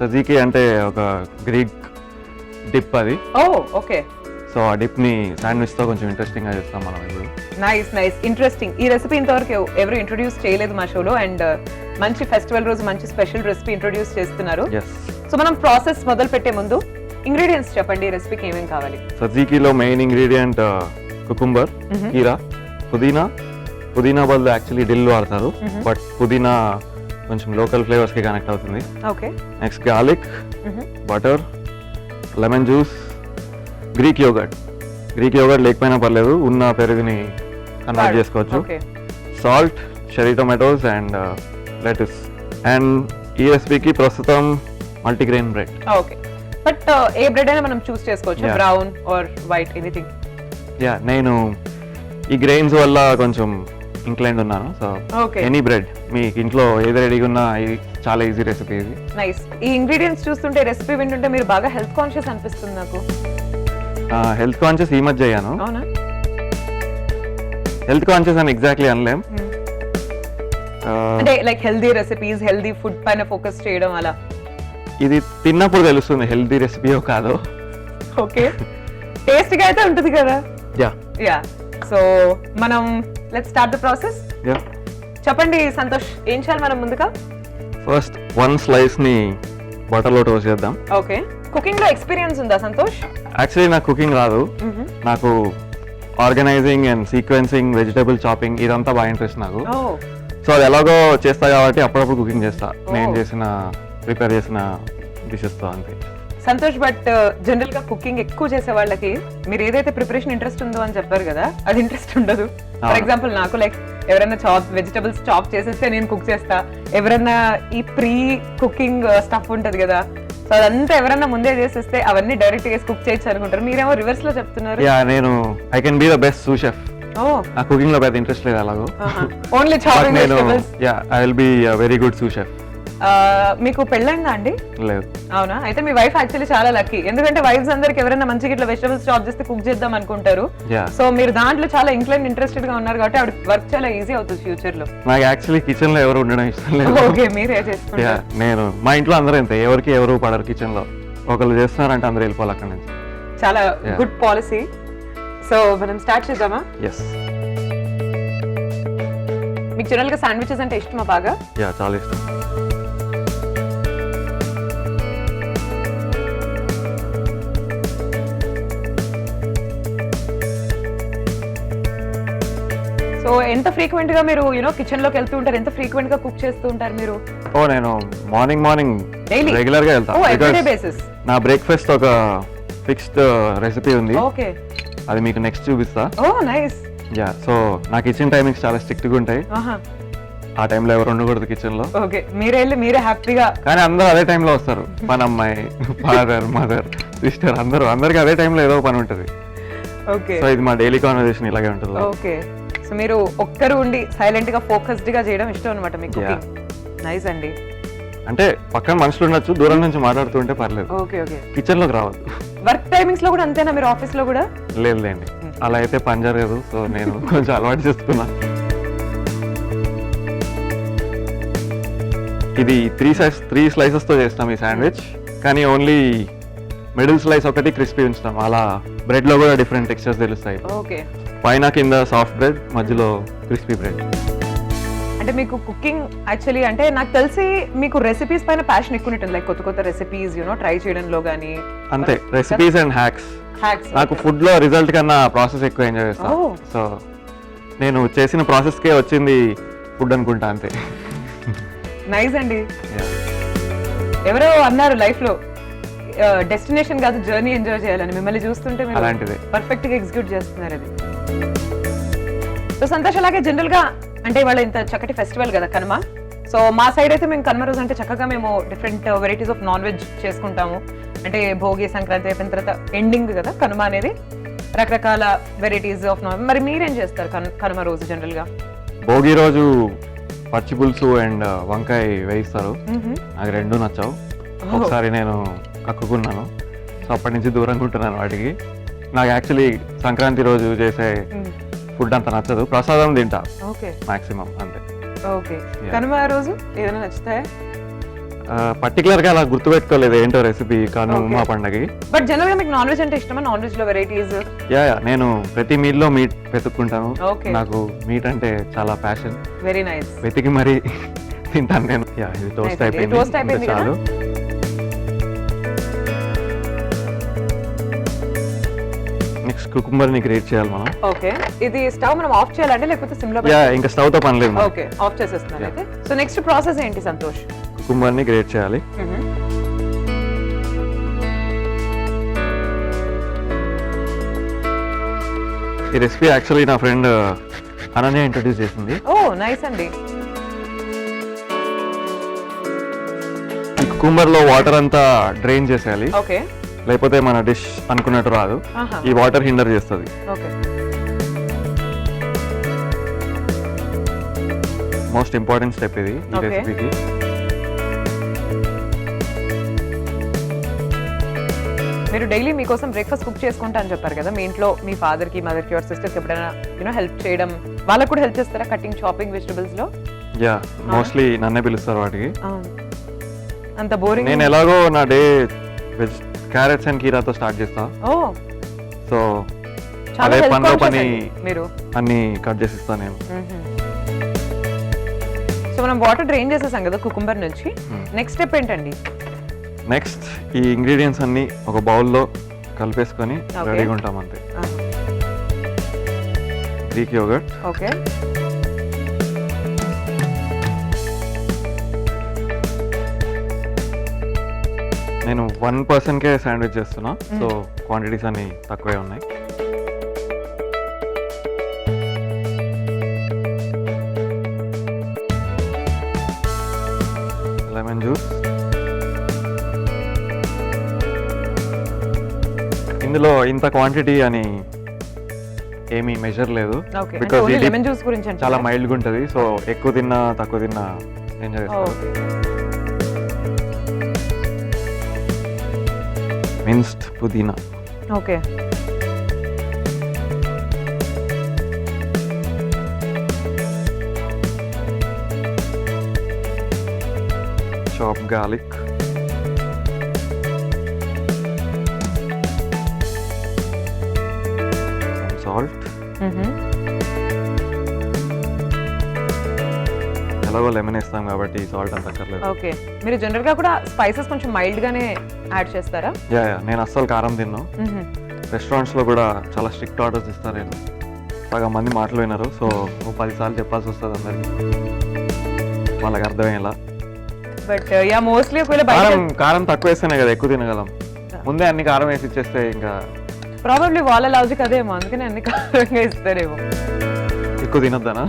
సజీకి అంటే ఒక Greek dip అది. ఓకే. సో ఆ డిప్ని శాండ్విచ్తో కొంచెం ఇంట్రెస్టింగ్గా చేస్తాం మనం ఇప్పుడు. Nice interesting. ఈ రెసిపీ ఇంతవరకు ఎవరు ఇంట్రొడ్యూస్ చేయలేదు మా షోలో, అండ్ మంచి ఫెస్టివల్ రోజు మంచి స్పెషల్ రెసిపీ ఇంట్రొడ్యూస్ చేస్తున్నారు. సో మనం ప్రాసెస్ మొదలు పెట్టే ముందు ఇంగ్రీడియంట్స్ చెప్పండి, ఈ రెసిపీకి ఏమేమి కావాలి? సజీకిలో మెయిన్ ఇంగ్రీడియంట్ కుకుంబర్, కీరా, పుదీనా బదులు యాక్చువల్లీ డిల్ వాడతారు, బట్ పుదీనా కొంచెం లోకల్ ఫ్లేవర్స్కి కనెక్ట్ అవుతుంది. Okay. Next garlic, butter, lemon juice, Greek yogurt లేకపోయినా పర్లేదు, ఉన్న పెరుగుని కన్వర్ట్ చేసుకోవచ్చు. Salt, cherry tomatoes and lettuce. And ఈ రెసిపీకి ప్రస్తుతం మల్టీగ్రెయిన్ బ్రెడ్. ఓకే. బట్ ఏ బ్రెడ్ అయినా మనం చూస్ చేసుకోవచ్చు, బ్రౌన్ ఆర్ వైట్, ఎనీథింగ్. నేను ఈ గ్రెయిన్స్ వల్ల కొంచెం ఇంక్లైన్డ్ ఉన్నాను, సో ఎనీ బ్రెడ్ మీకు ఇంట్లో ఏది రెడీగా ఉన్నా ఇది చాలా ఈజీ రెసిపీ ఇది. నైస్. ఈ ఇంగ్రీడియంట్స్ చూస్తుంటే, రెసిపీ వింటుంటే మీరు బాగా హెల్త్ కాన్షియస్ అనిపిస్తుంది నాకు. హెల్త్ కాన్షియస్ ఈ మధ్య అయ్యాను. అవునా? హెల్త్ కాన్షియస్ అని ఎగ్జాక్ట్లీ అనలేం, అంటే like healthy recipes, healthy food పైన ఫోకస్ చేయడం అలా. ఇది తిన్నప్పుడు తెలుస్తుంది హెల్దీ రెసిపీయో కాదో. ఓకే. టేస్ట్ గా అయితే ఉంటుంది కదా. యా. సో మనం లెట్స్ స్టార్ట్ ద ప్రాసెస్. చెప్పండి సంతోష్, ఏం చేయాలి మనం ముందుగా? ఫస్ట్ 1 స్లైస్ ని బటర్లో టోస్ట్ చేద్దాం. ఓకే. కుకింగ్ లో ఎక్స్పీరియన్స్ ఉందా సంతోష్? యాక్చువల్లీ నాకు కుకింగ్ రాదు. నాకు organising and sequencing, vegetable chopping ఇదంతా బాగా ఇంట్రెస్ట్ నాకు. సో అది ఎలాగో చేస్తా కాబట్టి అప్పుడప్పుడు కుకింగ్ చేస్తా, నేను ప్రిపేర్ చేసిన డిషెస్ తో అంతే. సంతోష్, బట్ జనరల్ గా కుకింగ్ ఎక్కువ చేసే వాళ్ళకి మీరు ఏదైతే ప్రిపరేషన్ ఇంట్రెస్ట్ ఉందో అని చెప్పారు కదా, అది ఇంట్రెస్ట్ ఉండదు. ఫర్ ఎగ్జాంపుల్ నాకు లైక్ ఎవరైనా వెజిటబుల్స్ చాప్ చేసేస్తే నేను కుక్ చేస్తా, ఎవరైనా ఈ ప్రీ కుకింగ్ స్టఫ్ ఉంటది కదా, సో అదంతా ఎవరైనా ముందే చేసేస్తే అవన్నీ డైరెక్ట్ గా కుక్ చేయొచ్చు అనుకుంటారు. మీరేమో రివర్స్ లో చెప్తున్నారు. నేను I can be the best sous chef. ఆ కుకింగ్ లో పెద్ద ఇంట్రెస్ట్ లేదు అలాగో. Only chopping vegetables. I will be a very good sous chef. మీకు పెళ్ళైందా అండి? లేదు. అవునా? అయితే మీ వైఫ్ యాక్చువల్లీ చాలా లక్కీ, ఎందుకంటే వైఫ్స్ అందరికి ఎవరైనా మంచిగా ఇట్లా వెజిటబుల్స్ చాప్ చేస్తే కుక్ చేద్దాం అనుకుంటారు. సో మీరు దాంట్లో చాలా ఇంట్రెస్టెడ్ గా ఉన్నారు కాబట్టి ఆవిడ వర్క్ చాలా ఈజీ అవుతుంది ఫ్యూచర్ లో. నాకు యాక్చువల్లీ కిచెన్ లో ఎవరు ఉండడం ఇష్టం లేదు. ఓకే, మీరే చేసుకుంటారు. నేను మా ఇంట్లో అందరూ అంతే, ఎవరు పడరు కిచెన్ లో. ఒకళ్ళు చేస్తున్నారంటే అందరూ వెళ్ళిపోవాలి అక్కడ నుంచి. చాలా గుడ్ పాలసీ. సో మనం స్టార్ట్ చేద్దామా? ఎస్. మీకు జనరల్ గా శాండ్విచెస్ అంటే ఇష్టమా బాగా? చాలా ఇష్టం. సో ఎంత ఫ్రీక్వెంట్ గా మీరు కిచెన్ లోకి వెళ్తూ ఉంటారు? ఎంత ఫ్రీక్వెంట్ గా కుక్ చేస్తూ ఉంటారు మీరు? నేను మార్నింగ్ రెగ్యులర్ గా వెళ్తాను. నా బ్రేక్ఫాస్ట్ ఒక ఫిక్స్డ్ రెసిపీ ఉంది. ఓకే. అది మీకు నెక్స్ట్ చూపిస్తా. నైస్. సో నా కిచెన్ టైమింగ్స్ చాలా స్ట్రిక్ట్ గా ఉంటాయి. ఆ టైంలో ఎవరు ఉండకూడదు కిచెన్ లో. ఓకే, మీరే హ్యాపీగా. కానీ అందరూ అదే టైంలో వస్తారు. మన అమ్మాయి, ఫాదర్, మదర్, సిస్టర్ అందరికి అదే టైంలో ఏదో పని ఉంటుంది. ఓకే. సో ఇది మా డైలీ కాన్వర్సేషన్ ఇలాగే ఉంటుంది. ఓకే. సో మీరు ఒక్కరు ఉండి సైలెంట్ గా ఫోకస్డ్ గా చేయడం ఇష్టం అన్నమాట మీకు. నైస్ అండి. అంటే పక్కన మనుషులు ఉండొచ్చు, దూరం నుంచి మాట్లాడుతూ ఉంటే పర్లేదు. ఓకే. కిచెన్ లోకి రావద్దు. వర్క్ టైమింగ్స్ లో కూడా అంతేనా మీరు? ఆఫీస్ లో కూడా? లేదులేండి, అలా అయితే పని జరగదు. సో నేను కొంచెం అలవాటు చేసుకున్నా. ఇది 3 స్లైసెస్ తో చేస్తాం ఈ శాండ్విచ్, కానీ ఓన్లీ మిడిల్ స్లైస్ ఒకటి క్రిస్పీ ఉంచుతాం. అలా బ్రెడ్ లో కూడా డిఫరెంట్ టెక్స్చర్స్ తెలుస్తాయి. ఓకే. పైన కింద సాఫ్ట్ బ్రెడ్, మధ్యలో క్రిస్పీ బ్రెడ్. అంటే మీకు కుకింగ్ యాక్చువల్లీ అంటే నాకు తెలిసి మీకు రెసిపీస్ పైన ప్యాషన్ ఎక్కువ ఉంటుంది, లైక్ కొత్త రెసిపీస్ ట్రై చేయడంలో గానీ. అంతే, రెసిపీస్ అండ్ హ్యాక్స్. నాకు ఫుడ్ లో రిజల్ట్ కన్నా ప్రాసెస్ ఎక్కువ ఎంజాయ్ చేస్తాను. సో నేను చేసిన ప్రాసెస్ కే వచ్చింది ఫుడ్ అనుకుంటా అంతే. నైస్ అండి. ఎవరో అన్నారు లైఫ్ లో డెస్టినేషన్ కాదు జర్నీ ఎంజాయ్ చేయాలని, మిమ్మల్ని చూస్తుంటే అలాంటిది పర్ఫెక్ట్ గా ఎగ్జిక్యూట్ చేస్తున్నారు అది. సో సంతోష్, అలాగే జనరల్ గా అంటే ఇవాళ ఇంత చక్కటి ఫెస్టివల్ కదా కనుమ. సో మా సైడ్ అయితే మేము కనుమ రోజు అంటే చక్కగా మేము different varieties of non veg చేసుకుంటాము. అంటే భోగి, సంక్రాంతి అయిపోయిన తర్వాత ఎండింగ్ కదా కనుమ అనేది, రకరకాల వెరైటీస్ ఆఫ్ నాన్. మరి మీరేం చేస్తారు కనుమ రోజు జనరల్ గా? భోగి రోజు పచ్చి పులుసు అండ్ వంకాయ వేయిస్తారు. నాకు రెండు నచ్చావు. ఒకసారి నేను కక్కుకున్నాను, సో అప్పటి నుంచి దూరంగా ఉంటున్నాను వాటికి. నాకు యాక్చువల్లీ సంక్రాంతి రోజు చేసే ఫుడ్ అంత నచ్చదు, ప్రసాదం తింటా మాక్సిమం అంతే. ఓకే. కనుమ రోజు ఏదైనా నచ్చుతాయా? పర్టికులర్ గా అలా గుర్తుపెట్టుకోలేదు ఏంటో రెసిపీ కానీ Okay. మా పండగకి. బట్ జనరల్ గా మీకు నాన్ వెజ్ అంటే ఇష్టమా? నాన్ వెజ్ లో వెరైటీస్? యా నేను ప్రతి మీల్ లో మీట్ వెతుక్కుంటాను. Okay. నాకు మీట్ అంటే చాలా ప్యాషన్. Very nice. వెతికి మరి తింటాను నేను. యా ఇది Nice టోస్ట్ అండి. Toast అయిపోయింది అయిపోయింది కదా? చాలు. నెక్స్ట్ కుకుంబర్ ని గ్రేట్ చేయాలి మనం. ఓకే, ఇది స్టవ్ మనం ఆఫ్ చేయాలంటే లేకపోతే సిమ్ లో యా ఇంకా స్టవ్ తో పని లేదు. ఓకే, ఆఫ్ చేసేస్తున్నారు అయితే. సో నెక్స్ట్ ప్రాసెస్ ఏంటి సంతోష్? కుకుంబర్ ని గ్రేట్ చేయాలి. ఈ రెసిపీ యాక్చువల్లీ నా ఫ్రెండ్ అనన్య ఇంట్రొడ్యూస్ చేసింది. ఓ నైస్ అండి. ఈ కుకుంబర్ లో వాటర్ అంతా డ్రైన్ చేసేయాలి, ఓకే లేకపోతే మన డిష్ అనుకున్నట్టు రాదు. ఆహా. ఈ వాటర్ హిండర్ చేస్తుంది. ఓకే, మోస్ట్ ఇంపార్టెంట్ స్టెప్ ఇది ఈ Okay. రెసిపీకి. మీరు డైలీ మీకోసం బ్రేక్ఫాస్ట్ కుక్ చేసుకుంటా అని చెప్పారు కదా, మీ ఇంట్లో మీ ఫాదర్ కి, మదర్ కి, ఆర్ సిస్టర్ కి ఎప్పుడైనా హెల్ప్ చేయడం, వాళ్ళకు కూడా హెల్ప్ చేస్తారా కటింగ్, చాపింగ్ వెజిటబుల్స్ లో? యా మోస్ట్లీ నన్నే పిలుస్తారు వాటికి. అంత బోరింగ్. నేను ఎలాగో నా డే వెజ్ క్యారెట్స్ అండ్ కీరాతో స్టార్ట్ చేస్తా. ఓ సో చాలా అదే హెల్ప్ పనిలో పని మీరు. అన్ని కట్ చేసి ఇస్తాను నేను. సో మనం వాటర్ డ్రైన్ చేసేసాం కదా కుకుంబర్ నుంచి. నెక్స్ట్ స్టెప్ ఏంటండి? నెక్స్ట్ ఈ ఇంగ్రీడియంట్స్ అన్ని ఒక బౌల్లో కలిపేసుకొని Okay. రెడీగా ఉంటాం అంతే. గ్రీక్ యోగర్ట్, ఓకే, నేను 1 పర్సన్కే శాండ్విచ్ చేస్తున్నా, సో క్వాంటిటీస్ అన్ని తక్కువే ఉన్నాయి. లెమన్ జ్యూస్, ఇందులో ఇంత క్వాంటిటీ అని ఏమీ మెజర్ లేదు, ఓకే. Because ఓన్లీ ఇది లెమన్ జ్యూస్ గురించి అంటే చాలా మైల్డ్గా ఉంటుంది. సో ఎక్కువ తిన్నా తక్కువ తిన్నా ఎంజాయ్ చేస్తారు. ఓకే. మిన్స్డ్ పుదీనా, ఓకే, చాప్ గార్లిక్, సాల్ట్. ఎలాగో లెమన్ వేస్తాం కాబట్టి సాల్ట్ అంత అక్కర్లేదు. ఓకే. మీరు జనరల్ గా కూడా స్పైసెస్ కొంచెం మైల్డ్ గానే యాడ్ చేస్తారా? యా నేను అస్సలు కారం తిన్నాను. రెస్టారెంట్స్ లో కూడా చాలా స్ట్రిక్ట్ ఆర్డర్స్ ఇస్తాను నేను. సగం మంది మాటలు వినరు, సో 10 సార్లు చెప్పాల్సి వస్తుంది అందరికి, వాళ్ళకి అర్థమయ్యేలా. బట్ యా మోస్ట్లీ ఒకవేళ బయట కారం తక్కువ వేస్తేనే కదా ఎక్కువ తినగలం. ముందే అన్ని కారం వేసి ఇచ్చేస్తే ఇంకా ప్రాబబ్లీ వాళ్ళ లాజిక్ అదేమో, అందుకని అన్ని కారంగా ఇస్తారేమో. ఎక్కువ తినొద్దనా?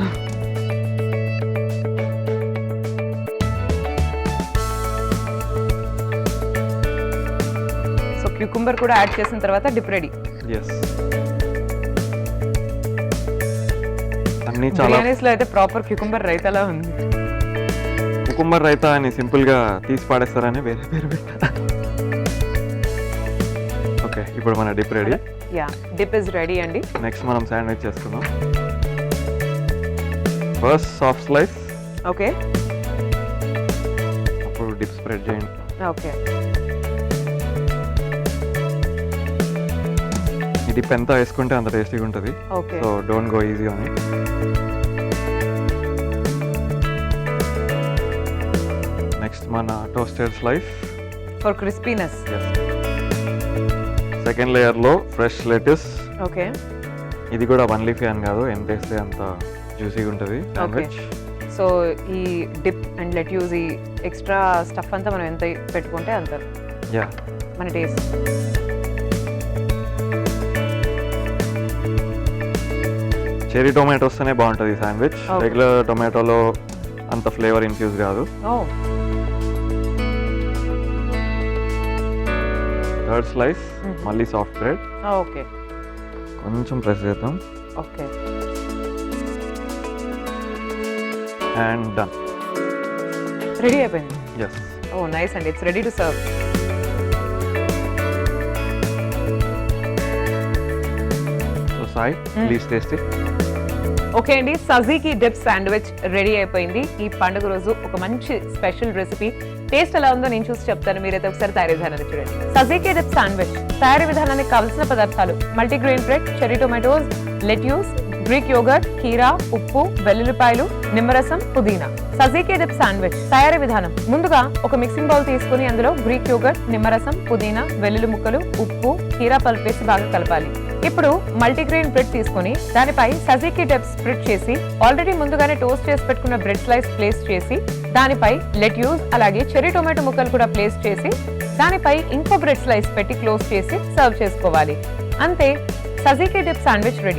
సో క్యూకుంబర్ కూడా యాడ్ చేసిన తర్వాత డిప్ రెడీ. ఎస్, అన్ని చాలా. బిర్యానీస్ లో అయితే ప్రాపర్ క్యూకుంబర్ రైతాలా ఉంది. కుకుంబర్ రైతా అని సింపుల్ గా తీసి పాడేస్తారని వేరే పేరు పెట్టా. ఓకే, ఇప్పుడు మన dip ready. Yeah dip is ready అండి. నెక్స్ట్ మనం శాండ్విచ్ చేసుకుందాం. ఫస్ట్ సాఫ్ట్ స్లైస్, ఓకే అప్పుడు డిప్ స్ప్రెడ్ చేయండి. ఓకే, ఈ డిప్ ఎంత వేసుకుంటే అంత టేస్టీగా ఉంటుంది. Okay. So don't go easy on it. Next మన toasted slice for crispiness. Second layer లో ఫ్రెష్ లెటస్. ఓకే, ఇది కూడా 1 లీఫ్ అని కాదు, ఎంత వేస్తే అంత జ్యూసీగా ఉంటుంది శాండ్విచ్. సో ఈ డిప్ అండ్ లెట్యూస్, ఈ ఎక్స్ట్రా స్టఫ్ అంతా మనం ఎంత పెట్టుకుంటే అంత యా మన టేస్ట్. చెరీ టొమాటోస్తోనే బాగుంటుంది ఈ శాండ్విచ్. Okay. రెగ్యులర్ టొమాటోలో అంత ఫ్లేవర్ ఇన్ఫ్యూజ్ కాదు. ఓ థర్డ్ స్లైస్ మళ్ళీ సాఫ్ట్ బ్రెడ్, ఓకే కొంచెం ప్రెస్ చేద్దాం ఓకే. And done. రెడీ అయిపోయింది. ఎస్, ఓ నైస్ అండి, it's ready to serve. So Sai please taste it. Okay అండి, సజీకి డిప్ శాండ్విచ్ రెడీ అయిపోయింది. ఈ పండుగ రోజు ఒక మంచి స్పెషల్ రెసిపీ టేస్ట్ ఎలా ఉందో నేను చూసి చెప్తాను, మీరైతే ఒకసారి తయారీ విధానాన్ని చూడండి. సజీకే డిప్ శాండ్విచ్ తయారీ విధానానికి కావాల్సిన పదార్థాలు: multigrain bread, cherry tomatoes, lettuce, Greek yoghurt, కీరా, ఉప్పు, వెల్లుల్లిపాయలు, నిమ్మరసం, పుదీనా. సజీకే డిప్ శాండ్విచ్ తయారీ విధానం: ముందుగా ఒక మిక్సింగ్ బౌల్ తీసుకుని అందులో గ్రీక్ యోగర్ట్, నిమ్మరసం, పుదీనా, వెల్లుల్లి ముక్కలు, ఉప్పు, కీరా పల్ప్ వేసి బాగా కలపాలి. ఇప్పుడు మల్టీగ్రెయిన్ బ్రెడ్ తీసుకుని దానిపై సజీకే డిప్ స్ప్రెడ్ చేసి ఆల్రెడీ ముందుగానే టోస్ట్ చేసి పెట్టుకున్న బ్రెడ్ స్లైస్ ప్లేస్ చేసి దానిపై లెట్యూస్ అలాగే చెర్రీ టొమాటో ముక్కలు కూడా ప్లేస్ చేసి దానిపై ఇంకో బ్రెడ్ స్లైస్ పెట్టి క్లోజ్ చేసి సర్వ్ చేసుకోవాలి. అంతే, సజీకే డిప్ శాండ్విచ్ రెడీ.